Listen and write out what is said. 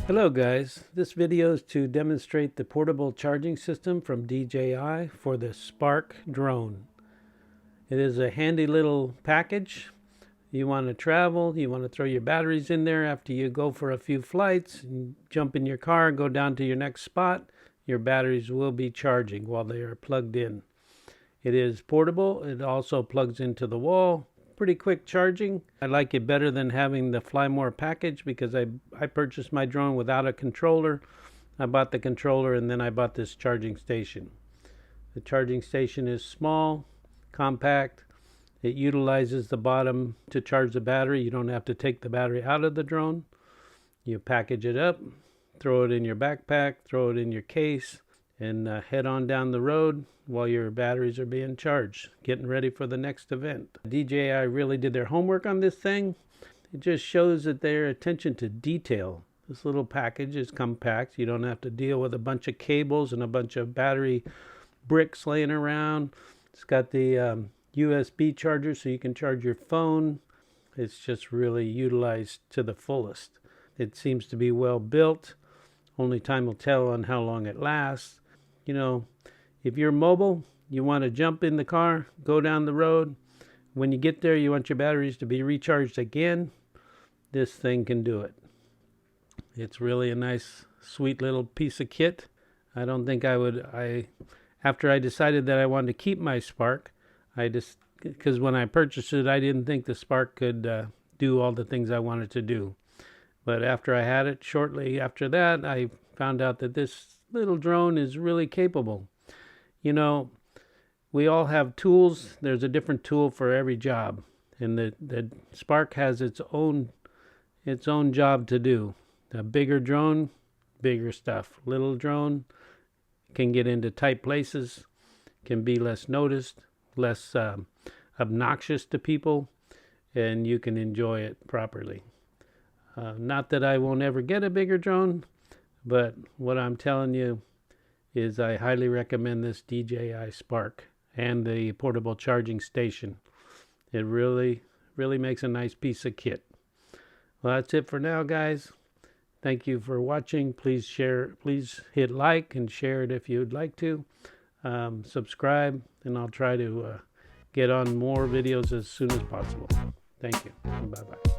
Hello guys, this video is to demonstrate the portable charging system from DJI for the Spark drone. It is a handy little package. You want to travel, you want to throw your batteries in there after you go for a few flights, and jump in your car, go down to your next spot, your batteries will be charging while they are plugged in. It is portable, it also plugs into the wall. Pretty quick charging. I like it better than having the Fly More package because I purchased my drone without a controller. I bought the controller and then I bought this charging station. The charging station is small, compact. It utilizes the bottom to charge the battery. You don't have to take the battery out of the drone. You package it up, throw it in your backpack, throw it in your case, and head on down the road while your batteries are being charged, getting ready for the next event. DJI really did their homework on this thing. It just shows that their attention to detail. This little package is compact. You don't have to deal with a bunch of cables and a bunch of battery bricks laying around. It's got the USB charger so you can charge your phone. It's just really utilized to the fullest. It seems to be well built. Only time will tell on how long it lasts. You know, if you're mobile, you want to jump in the car, go down the road. When you get there, you want your batteries to be recharged again. This thing can do it. It's really a nice, sweet little piece of kit. I don't think after I decided that I wanted to keep my Spark, because when I purchased it, I didn't think the Spark could do all the things I wanted to do. But after I had it, shortly after that, I found out that this little drone is really capable. You know, we all have tools. There's a different tool for every job. And the Spark has its own job to do. A bigger drone, bigger stuff. Little drone can get into tight places, can be less noticed, less obnoxious to people, and you can enjoy it properly. Not that I won't ever get a bigger drone, but what I'm telling you is I highly recommend this DJI Spark and the portable charging station. It really, really makes a nice piece of kit. Well, that's it for now, guys. Thank you for watching. Please hit like and share it if you'd like to. Subscribe, and I'll try to get on more videos as soon as possible. Thank you. Bye-bye.